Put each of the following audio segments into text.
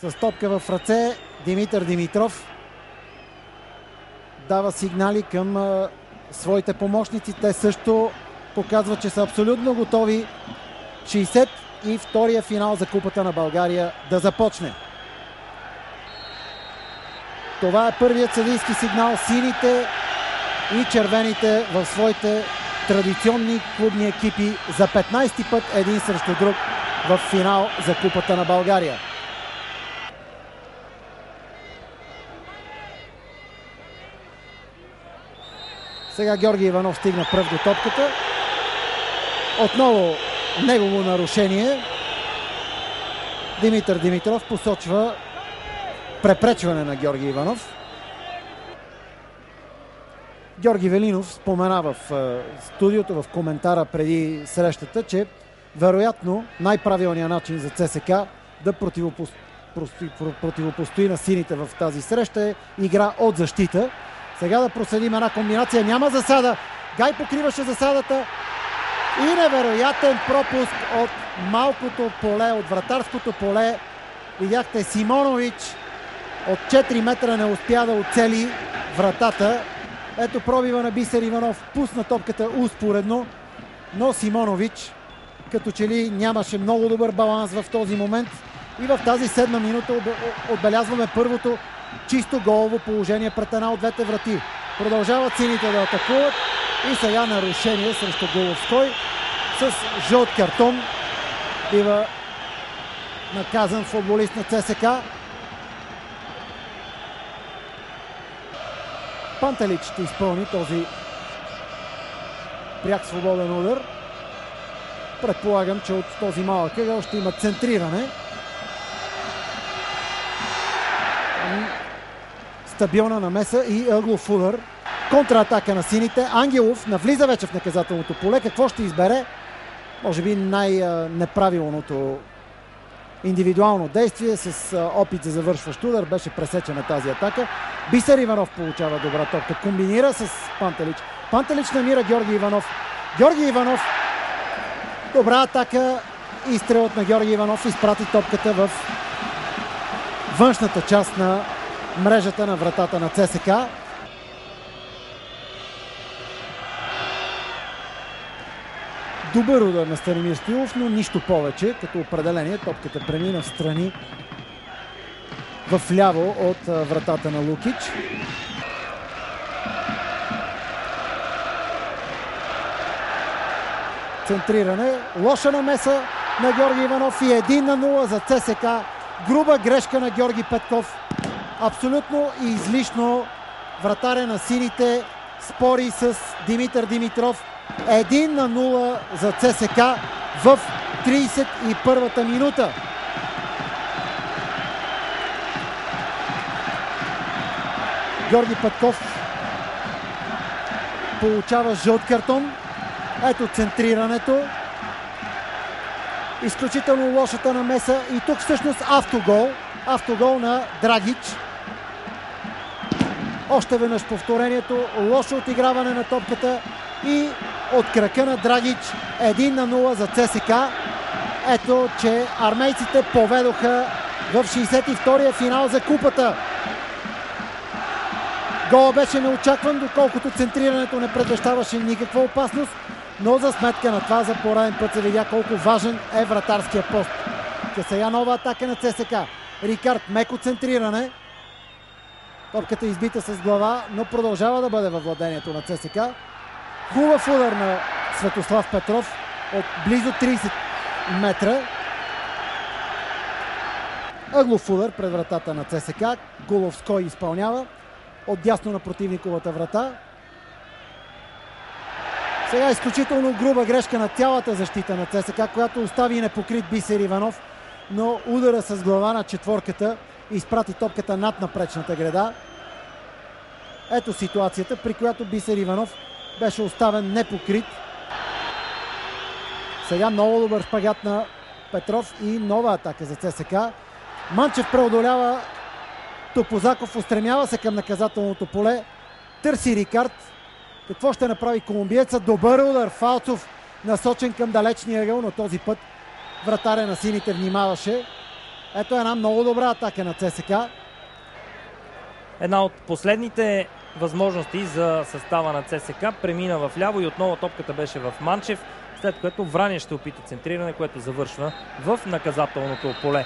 С топка в ръце Димитър Димитров дава сигнали към своите помощници. Те също показват, че са абсолютно готови 62-я финал за Купата на България да започне. Това е първият съдийски сигнал. Сините и червените в своите традиционни клубни екипи за 15-ти път един срещу друг в финал за Купата на България. Сега Георги Иванов стигна пръв до топката. Отново негово нарушение. Димитър Димитров посочва препречване на Георги Иванов. Георги Велинов спомена в студиото, в коментара преди срещата, че вероятно най-правилният начин за ЦСК да противопостои на сините в тази среща е игра от защита. Сега да проследим една комбинация. Няма засада. Гай покриваше засадата и невероятен пропуск от малкото поле, от вратарското поле. Видяхте, Симонович от 4 метра не успя да оцели вратата. Ето пробива на Бисер Иванов. Пусна топката успоредно, но Симонович като че ли нямаше много добър баланс в този момент. И в тази 7-ма минута отбелязваме първото чисто голово положение пред една от двете врати. Продължават сините да атакуват и сега нарушение срещу Головской с жълт картон. Бива наказан футболист на ЦСК. Пантелич ще изпълни този пряк свободен удар. Предполагам, че от този малък ъгъл ще има центриране. Стабилна намеса и ъглов удар. Контратака на сините. Ангелов навлиза вече в наказателното поле. Какво ще избере? Може би най-неправилното индивидуално действие с опит за завършващ удар. Беше пресечена тази атака. Бисер Иванов получава добра топка. Комбинира с Пантелич. Пантелич намира Георги Иванов. Георги Иванов. Добра атака. Изстрелът на Георги Иванов изпрати топката в външната част на мрежата на вратата на ЦСК. Добър удар на Станимир Стоилов, но нищо повече. Като определение топката премина в страни в ляво от вратата на Лукич. Центриране. Лоша намеса на Георги Иванов и 1-0 за ЦСК. Груба грешка на Георги Петков. Абсолютно и излишно вратаря на сините спори с Димитър Димитров. 1-0 за ЦСК в 31-та минута. Георги Петков получава жълт картон. Ето центрирането. Изключително лошата намеса и тук всъщност автогол. Автогол на Драгич. Още веднъж повторението. Лошо отиграване на топката и от крака на Драгич 1-0 за ЦСК. Ето, че армейците поведоха в 62-я финал за Купата. Гол беше неочакван, доколкото центрирането не предвещаваше никаква опасност, но за сметка на това за пореден път се видя колко важен е вратарския пост. Сега нова атака на ЦСК. Рикард, меко центриране. Топката избита с глава, но продължава да бъде във владението на ЦСК. Хубав удар на Светослав Петров от близо 30 метра. Ъглов удар пред вратата на ЦСК. Головской изпълнява отдясно на противниковата врата. Сега изключително груба грешка на цялата защита на ЦСК, която остави непокрит Бисер Иванов, но удара с глава на четворката изпрати топката над напречната града. Ето ситуацията, при която Бисер Иванов беше оставен непокрит. Сега много добър шпагат на Петров и нова атака за ЦСК. Манчев преодолява Топозаков, устремява се към наказателното поле. Търси Рикард. Какво ще направи колумбиеца? Добър удар. Фалцов насочен към далечния ъгъл, но този път вратаря на сините внимаваше. Ето една много добра атака на ЦСКА. Една от последните възможности за състава на ЦСКА премина в ляво и отново топката беше в Манчев, след което Враня ще опита центриране, което завършва в наказателното поле.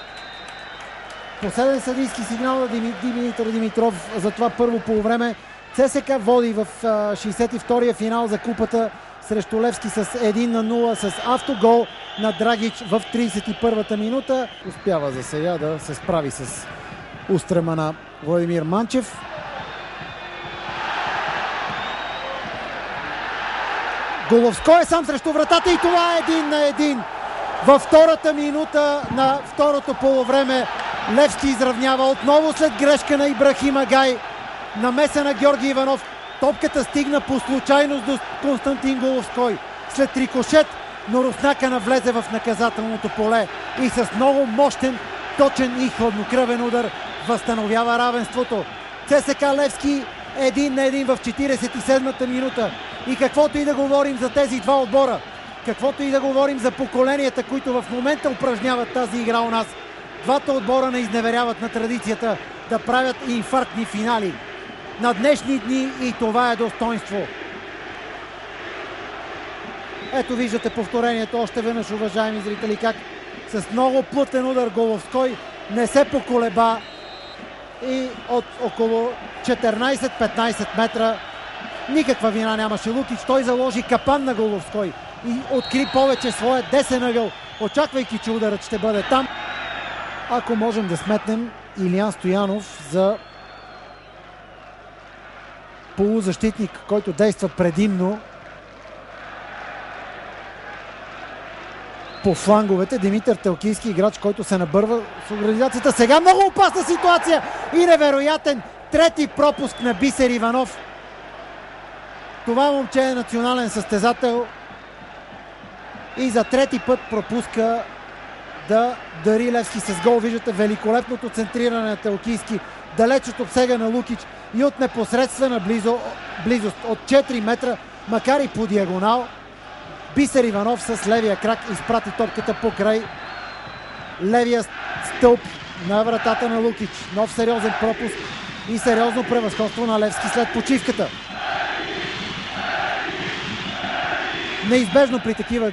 Последен съдийски сигнал на Димитър Димитров за това първо полувреме. ЦСКА води в 62-я финал за купата срещу Левски с 1-0 с автогол на Драгич в 31-та минута. Успява за сега да се справи с устрема на Владимир Манчев. Головской е сам срещу вратата и това е 1-1. Във втората минута на второто полувреме Левски изравнява отново след грешка на Ибрахим Агай. Намеса на Георги Иванов. Топката стигна по случайност до Константин Головской. След рикошет, но Руснака навлезе в наказателното поле и с много мощен, точен и хладнокръвен удар възстановява равенството. ЦСКА Левски 1-1 в 47-та минута. И каквото и да говорим за тези два отбора, каквото и да говорим за поколенията, които в момента упражняват тази игра у нас, двата отбора не изневеряват на традицията да правят инфарктни финали на днешни дни и това е достоинство. Ето виждате повторението още веднъж, уважаеми зрители, как с много плътен удар Головской не се поколеба и от около 14-15 метра никаква вина нямаше Лукич. Той заложи капан на Головской и откри повече своя десен ъгъл, очаквайки, че ударът ще бъде там. Ако можем да сметнем Илиян Стоянов за полузащитник, който действа предимно по фланговете, Димитър Телкийски, играч, който се набърва с организацията. Сега много опасна ситуация и невероятен трети пропуск на Бисер Иванов. Това момче е национален състезател и за трети път пропуска да дари Левски с гол. Виждате великолепното центриране на Телкийски, далеч от обсега на Лукич и от непосредствена близост от 4 метра, макар и по диагонал. Бисер Иванов с левия крак изпрати топката покрай левия стълб на вратата на Лукич. Нов сериозен пропуск и сериозно превъзходство на Левски след почивката. Неизбежно при такива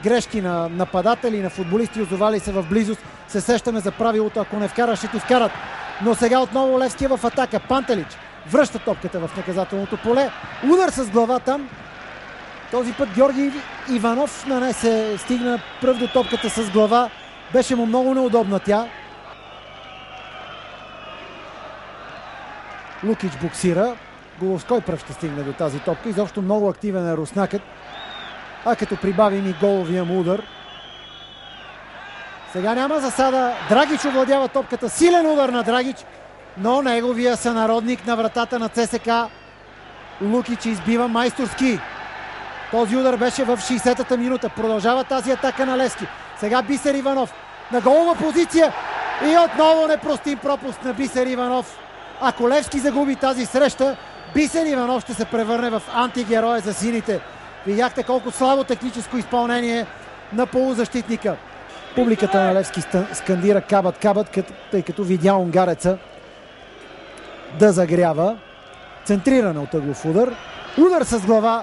грешки на нападатели, на футболисти, озовали се в близост, се сещаме за правилото: ако не вкараш, ще ти вкарат. Но сега отново Левски е в атака. Пантелич връща топката в наказателното поле. Удар с глава там. Този път Георги Иванов стигна пръв до топката с глава. Беше му много неудобна тя. Лукич буксира. Головской пръв ще стигне до тази топка. Изобщо много активен е руснакът. А като прибавим и головия му удар. Сега няма засада. Драгич овладява топката. Силен удар на Драгич. Но неговия сънародник на вратата на ЦСКА Лукич избива майсторски. Този удар беше в 60-та минута. Продължава тази атака на Левски. Сега Бисер Иванов на голова позиция и отново непростим пропуск на Бисер Иванов. Ако Левски загуби тази среща, Бисер Иванов ще се превърне в антигероя за сините. Видяхте колко слабо техническо изпълнение на полузащитника. Публиката на Левски скандира кабат, кабат, тъй като видя унгареца да загрява. Центриране от ъглов удар. Удар с глава.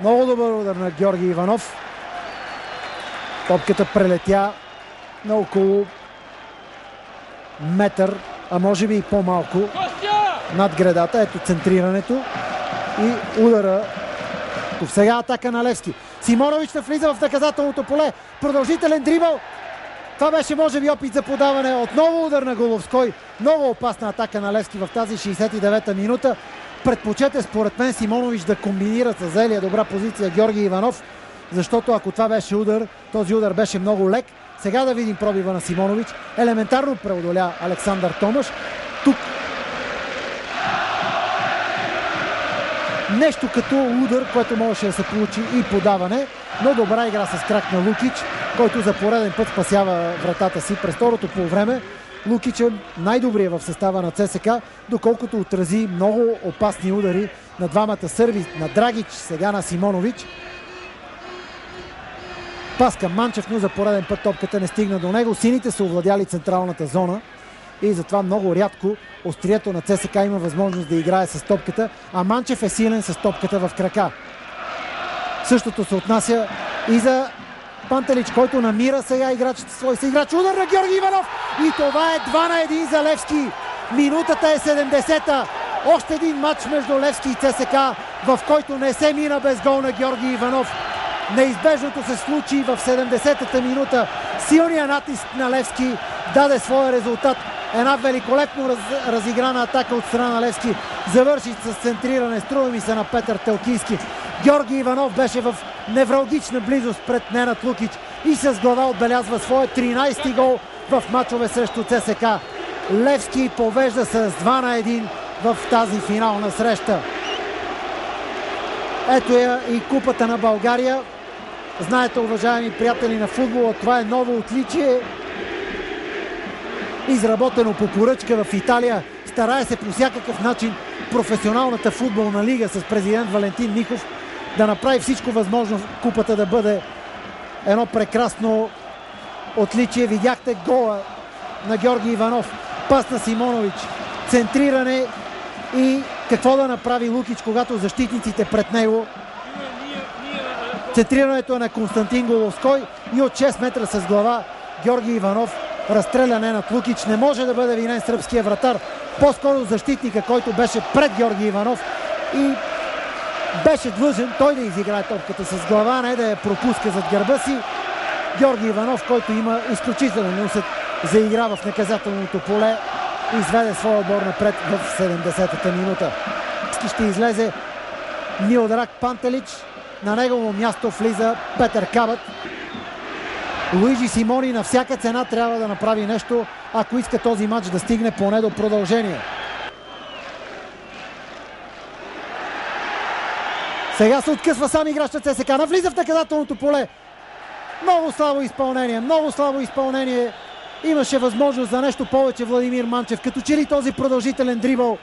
Много добър удар на Георги Иванов. Топката прелетя на около метър, а може би и по-малко над гредата. Ето центрирането и удара. Сега атака на Левски. Симонович влиза в наказателното поле. Продължителен дрибъл. Това беше може би опит за подаване. Отново удар на Головской. Много опасна атака на Левски в тази 69-та минута. Предпочете според мен Симонович да комбинира с взелия добра позиция Георги Иванов, защото ако това беше удар, този удар беше много лек. Сега да видим пробива на Симонович. Елементарно преодоля Александър Томаш. Тук нещо като удар, което можеше да се получи и подаване, но добра игра с крак на Лукич, който за пореден път спасява вратата си през второто полувреме. Лукич е най-добрият в състава на ЦСКА, доколкото отрази много опасни удари на двамата сърби, на Драгич, сега на Симонович. Пас към Манчев, но за пореден път топката не стигна до него. Сините са овладяли централната зона и затова много рядко острието на ЦСКА има възможност да играе с топката, а Манчев е силен с топката в крака. Същото се отнася и за Пантелич, който намира сега играчите свой съиграч. Удар на Георги Иванов и това е 2-1 за Левски. Минутата е 70-та. Още един матч между Левски и ЦСКА, в който не се мина без гол на Георги Иванов. Неизбежното се случи в 70-та минута. Силният натиск на Левски даде своя резултат. Една великолепно разиграна атака от страна на Левски. Завърши с центриране, струва ми се, на Петър Телкийски. Георги Иванов беше в невралгична близост пред Ненад Лукич и с глава отбелязва своя 13-ти гол в мачове срещу ЦСКА. Левски повежда с 2-1 в тази финална среща. Ето я и Купата на България. Знаете, уважаеми приятели на футбола, това е ново отличие, изработено по поръчка в Италия. Старае се по всякакъв начин професионалната футболна лига с президент Валентин Михов да направи всичко възможно Купата да бъде едно прекрасно отличие. Видяхте гола на Георги Иванов, пас на Симонович, центриране и какво да направи Лукич, когато защитниците пред него. Центрирането е на Константин Головской и от 6 метра с глава Георги Иванов разстреля Ненад Лукич. Не може да бъде винен сръбския вратар, по-скоро защитника, който беше пред Георги Иванов и беше длъжен той да изиграе топката с глава, не да я пропуска зад гърба си. Георги Иванов, който има изключителен усет за игра в наказателното поле, изведе своя отбор напред в 70-та минута. Ще излезе Милдраг Пантелич, на негово място влиза Петър Кабат. Луиджи Симони на всяка цена трябва да направи нещо, ако иска този матч да стигне поне до продължение. Сега се откъсва сам играч на ЦСКА, навлиза в наказателното поле. Много слабо изпълнение. Имаше възможност за нещо повече Владимир Манчев, като че ли този продължителен дрибъл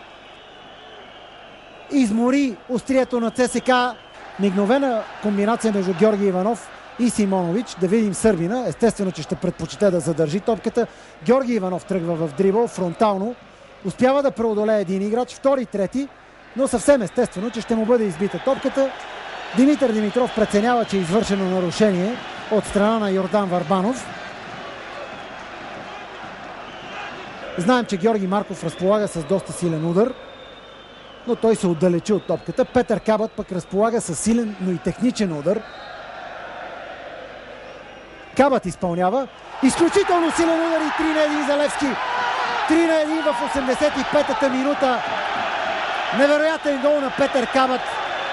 измори острието на ЦСКА. Мигновена комбинация между Георги Иванов и Симонович. Да видим сърбина. Естествено, че ще предпочете да задържи топката. Георги Иванов тръгва в дрибъл фронтално. Успява да преодолее един играч, втори, трети, но съвсем естествено, че ще му бъде избита топката. Димитър Димитров преценява, че е извършено нарушение от страна на Йордан Варбанов. Знаем, че Георги Марков разполага с доста силен удар, но той се отдалечи от топката. Петър Кабат пък разполага с силен, но и техничен удар. Кабат изпълнява. Изключително силен удар и 3-1 за Левски. 3-1 в 85-та минута. Невероятен гол на Петър Кабат.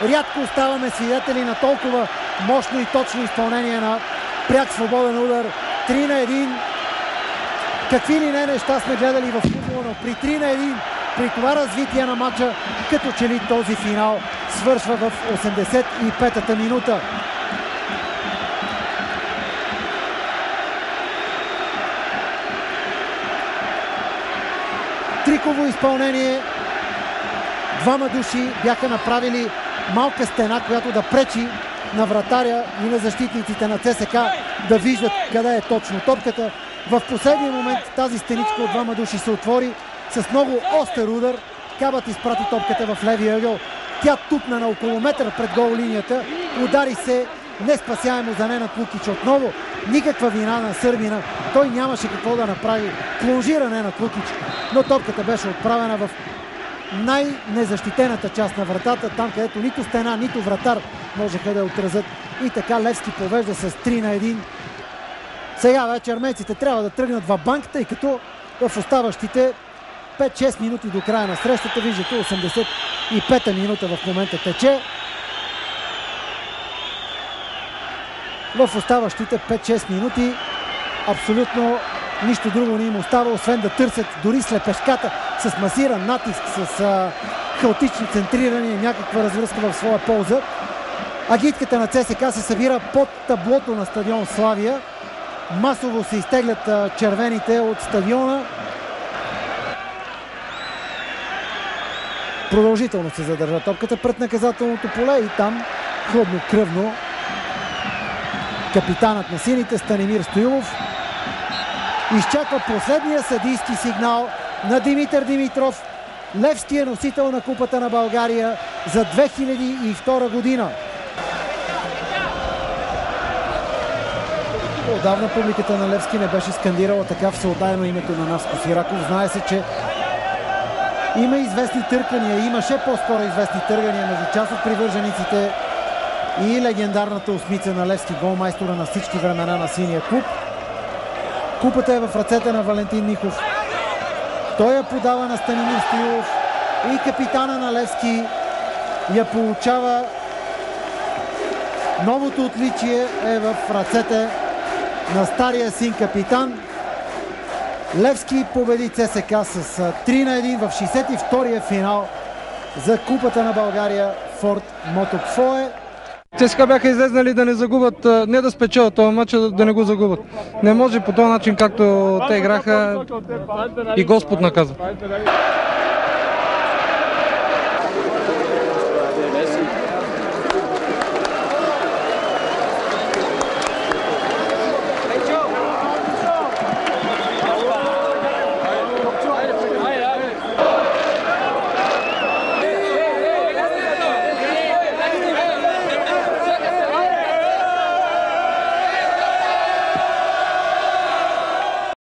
Рядко оставаме свидетели на толкова мощно и точно изпълнение на пряк свободен удар. 3-1. Какви ли не неща сме гледали в футбола, но при 3-1, при това развитие на матча, като че ли този финал свършва в 85-та минута. Триково изпълнение. Двама души бяха направили малка стена, която да пречи на вратаря и на защитниците на ЦСКА да виждат къде е точно топката. В последния момент тази стеничка от двама души се отвори с много остър удар. Кабат изпрати топката в левия ъгъл. Тя тупна на около метър пред гол линията. Удари се неспасяемо за Ненад Лукич отново. Никаква вина на сърбина. Той нямаше какво да направи. Плонжира Ненад Лукич, но топката беше отправена в най-незащитената част на вратата, там където нито стена, нито вратар можеха да я отразят. И така Левски повежда с 3-1. Сега вече армейците трябва да тръгнат в банк, тъй като в оставащите 5-6 минути до края на срещата, виждате 85-та минута в момента тече. В оставащите 5-6 минути абсолютно нищо друго не им остава, освен да търсят дори слепешката с масиран натиск, с хаотични центрирания, някаква развръзка в своя полза. Агитката на ЦСКА се събира под таблото на стадион Славия. Масово се изтеглят червените от стадиона. Продължително се задържа топката пред наказателното поле и там хладнокръвно Капитанът на сините Станимир Стоилов изчаква последния съдийски сигнал на Димитър Димитров. Левски е носител на Купата на България за 2002 година. Отдавна публиката на Левски не беше скандирала така всеотдайно името на Наско Сираков. Знае се, че има известни търкания, имаше по-скоро известни търгания между част от привържениците и легендарната осмица на Левски, голмайстора на всички времена на синия клуб. Купата е в ръцете на Валентин Михов. Той я подава на Станимир Стоилов и капитана на Левски я получава. Новото отличие е в ръцете на стария син капитан. Левски победи ЦСК с 3-1 в 62-я финал за Купата на България Форд Мотокфое. ЦСКА бяха излезнали да не загубят, не да спечелят този матч, да не го загубят. Не може по този начин, както те играха, и Господ наказва.